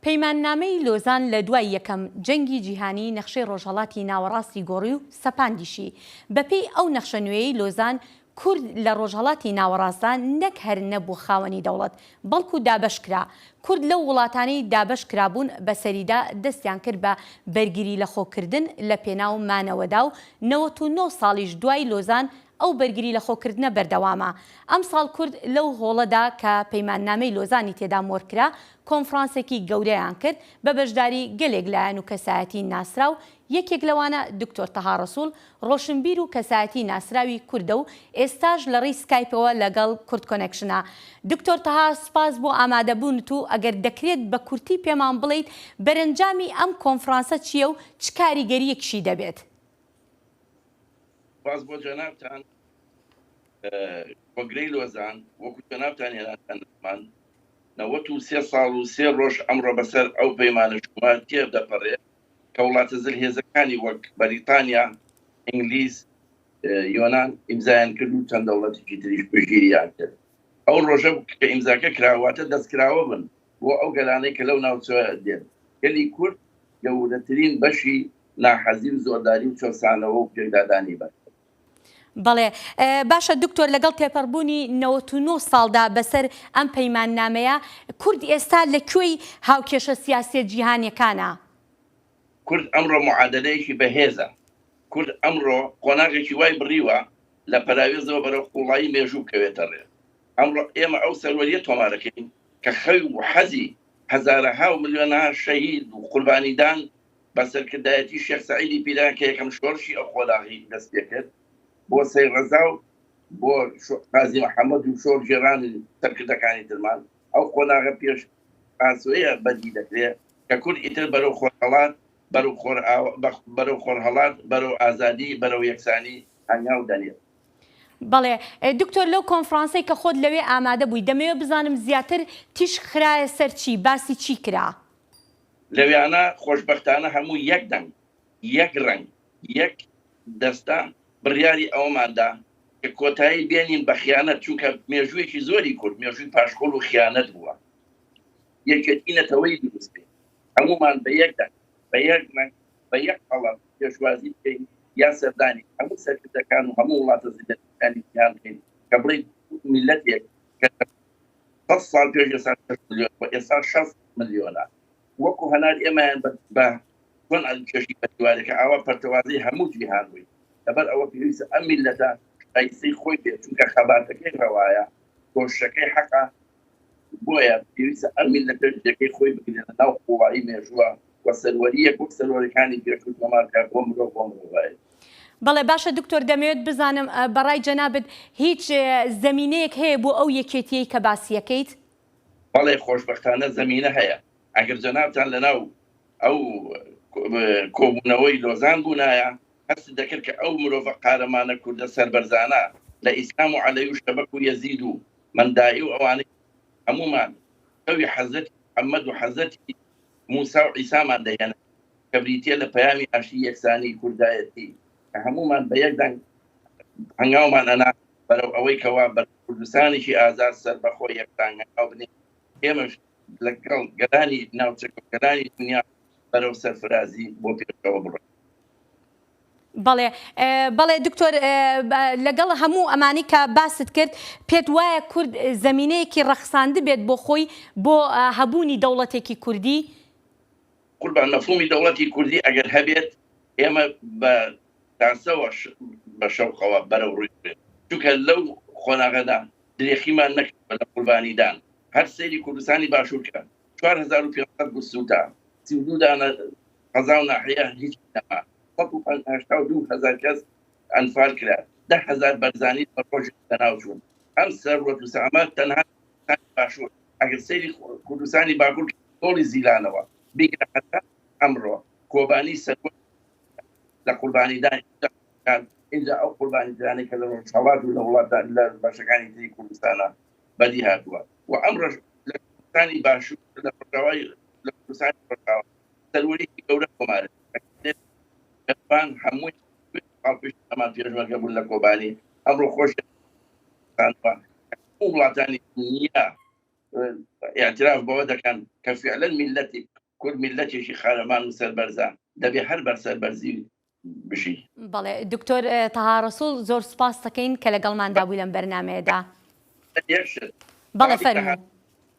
پەیماننامەی لۆزان لە دوای یەکەم جەنگی جیهانی نەخشەی ڕۆژهەڵاتی ناوەڕاستی گۆڕی و سەپاندیشی. بەپێی ئەو نەخشە نوێیەی لۆزان کورد لە ڕۆژهەڵاتی ناوەڕاستان نەک هەر نەبوو خاوەنی دەوڵەت بەڵکو دابەشکرا. کورد لەو وڵاتانەی دابەش کرابوون بەسەریدا دەستیان کرد بە بەرگری لە خۆکردن لە پێناو مانەوەدا و 99 ساڵیش دوای لۆزان ئەو بەرگری لە خۆکردنە بەردەوامە. ئەم ساڵ کورد لەو هۆڵەدا کە پەیماننامەی لۆزانی تێدا مۆرکرا کۆنفرانسێکی گەورەیان کرد بە بەشداری گەلێک لایەن و کەسایەتی ناسرا و یەکێک لەوانە دکتۆر تەها ڕەسوول ڕۆشنبیر و کەسایەتی ناسراوی کوردە و ئێستاش لە ڕێی سکایپەوە لەگەڵ کورد کۆنێکشنە. دکتۆر تەها سپاس بۆ ئامادەبوونت و ئەگەر دەکرێت بە کورتی پێمان بڵیت بەرەنجامی ئەم کۆنفرانسە چییە و چ کاریگەریەکشی دەبێت؟ باز بۆ جەنابتان کۆنگرەی لۆزان وەکو جەنابتان هێنامان 93 ساڵ و 3 ڕۆژ ئەمڕۆ بەسەر ئەو پەیمانە شومان تێب دەپەڕێت کە وڵاتە زلهێزەکانی وەک بەریتانیا، ئینگلیز، یۆنان ئیمزایان کرد و چەند دەوڵەتێکی تریش پشگیریان کرد. ئەو ڕۆژە کە ئیمزاکە کراواتە دەستکراوە بن بۆ ئەو گەلانەی کە لەو ناوچە دێن. گەلی کورد گەورەترین بەشی ناحەزی و زۆرداری و چۆسانەوە و پێکدادانی بە. بەڵێ باشە دکتۆر لەگەڵ تێپەڕبوونی 99 ساڵدا بەسەر ئەم پەیماننامەیە کورد ئێستا لەکوێی هاوکێشە سیاسی جیهانیەکانە؟ کورد ئەمڕۆ معادلەیەکی بەهێزە. کورد ئەمڕۆ قۆناغێکی وای بڕیوە لە پەراوێزەوە بەرەو قوڵایی مێژوو بکەوێتە ڕێ. ئەمڕۆ ئێمە ئەو سەروەریە تۆمارەکەین کە خەوی و حەزی هەزارەها و ملیۆنها شەهید و قوربانیدان بە سەرکردایەتی شێخ سەعیدی پیلان کە یەکەم شۆڕشی ئەو قۆناغی دەست پێ کرد بۆ سەید ڕەزا و بۆ قازی محەممەد و شۆڕ ژێرانی سەرکردەکانی ترمان ئەو قۆناغە پێش ئاسوەیە بەدی دەکرێت کە کورد ئیتر بەرەو خۆرهەڵات بەرەو خۆرهەڵات بەرەو ئازادی بەرەو یەکسانی هەنگاو دەنێت. بەڵێ دکتۆر لەو کۆنفرانسەی کە خۆت لەوێ ئامادە بووی دەمەوێت بزانم زیاتر تیش خرایە سەر چی باسی چی کرا؟ لەوێانە خۆشبەختانە هەموو یەک دەنگ یەک ڕنگ یەک دەستا بڕیاری ئەوماندا کە کۆتایی بێنین بە خیانەت چونکە مێژوویەکی زۆری کورد مێژووی پاشخۆڵ و خیانەت بووە. یەکێتی نەتەوەی دروست بێت هەمومان بە یەک دەنگ بە یەک مەنگ بە یەک هەڵە پێشوازی بکەین یا سەردانی هەموو سەرکردەکان و هەموو وڵاتە زیندەکانی جیهان بکەین کە بڵێین میلەتێک کە 100 ساڵ پێش ئێستا 6 ملیۆن و ئێستا 60 ملیۆنە وەکو هەنار ئێمەیان بە چۆن ئەلکێشی بەدیوارێکە ئاوا پەرتەوازی هەموو جیهان بووین لەبەر ئەوە پێویستە ئەم میلەتە شایستەی خۆی بێت چونکە خەباتەکەی ڕەوایە کۆشەکەی حەقا بۆیە پێویستە ئەم میلەتە جێگەی خۆی بگرێنە ناو قوڵایی مێژووە وە سەروەریەک وەک سەروەریەکانی پێشوو تۆمارکار بۆ مرۆڤ بۆ مرۆڤایەت. بەڵێ باشە دکتۆر دەمەوێت بزانم بەڕای جەنابەت هیچ زەمینەیەک هەیە بۆ ئەو یەکێتیەی کە باسیەکەیت؟ بەڵێ خۆشبەختانە زەمینە هەیە. ئەگەر جەنابتان لەناو ئەو کۆبوونەوەی لۆزان بوونایە هەست دەکرد کە ئەو مرۆڤە قارەمانە کوردە سەربەرزانە لە ئیسلام و عەلەی و شەبەک و یەزید و مەندایی و ئەوانەی هەمومان ئەوی حەزەتی محەممەد و حەزەتی موسا و عیسامان دەهێنە کە بریتیە لە پەیامی ئاشتی یەکسانی کوردایەتی کە هەمومان بە یەک دەنگ هەنگاومان ئەنا بەرەو ئەوەی کەوا بە کوردستانێکی ئازاد سەربەخۆ یەکتان هەنگاو بنێ ئێمەش لەگەڵ گەرانی ناوچەکە گەرانی دنیا بەرەو سەرفرازی بۆ پێشەوە بڕۆین. بەڵێ دکتۆر لەگەڵ هەموو ئەمانی کە باست کرد پێت وایە کورد زەمینەیەکی ڕەخساندە بێت بۆ خۆی بۆ هەبوونی دەوڵەتێکی کوردی؟ قوربان مەفهومی دەوڵەتی کوردی ئەگەر هەبێت ئێمە بە داسەوە بە شەوقەوە بەرەو ڕووی بێت چونکە لەو خۆناغەدا درێخیمان نەکرد لە قوربانیدان هەر سەیری کوردستانی باشوور کرد 4500 گوسوتا 32 دانە قەزا و ناحیە هیچ نەما 182,000 کەس ئەنفال کرا 10,000 بەرزانی بە ڕۆژ لەناو چوون ئەم سەروەت و سەعامەت تەنها باشوور ئەگەر سەیری کوردستانی باکوور تۆڵی زیلانەوە بیگرە حتا ئەمڕۆ کۆبانی سەروەت لە قوربانیدان اینجا ئەو قوربانیدانی کە لە ڕۆژهەڵات و لە وڵاتان لە بەشەکانی تری کوردستانە بەدی هاتووە و ئەمڕۆ لە کوردستانی باشوور لە ڕۆژاوای لە کوردستانی ڕۆژاوا سەروەریی گەورە کۆمارە هەمووی ئەمان پێشمەرگە بوون لە کۆبانی ئەمڕۆ خۆش وڵاتانی دنیا اعتراف بەوە دەکەن کە فعلەن میلەتی کورد میلەتێکی خارەمان و سەربەرزە دەبێ هەر بەر سەربەرزی بژی. بەڵێ دکتۆر تەها ڕەسوول زۆر سوپاس دەکەین کە لەگەڵماندا بووی لەم بەرنامەیەدا. یەکشت بەڵێ فەرموو.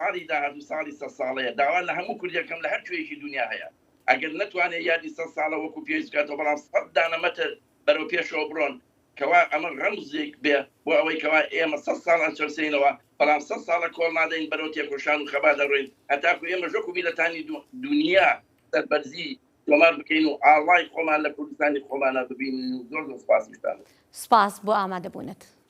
ساڵی داهاتوو ساڵی 100 ساڵەیە داوان لە هەموو کوردیەکەم لە هەر کوێیەکی دنیا هەیە ئەگەر نتوانێت یادی 100 ساڵە وەکو پێویست بکاتەوە بەڵام 100 دانەمەتر بەرەو پێشەوە بڕۆن کەوا ئەمە ڕەمزێک بێ بۆ ئەوەی کەوا ئێمە 100 ساڵان چەسینەوە بەڵام 100 ساڵە کۆڵ نادەین بەرەو تێکۆشان و خەبا دەڕۆین هەتاکو ئێمە ژۆکو میلەتانی دنیا سەربەرزی تۆمار بکەین و ئاڵای خۆمان لە کوردستانی خۆمانە ببینین و زۆر سوپاسیشتان. سپاس بۆ ئامادەبوونت.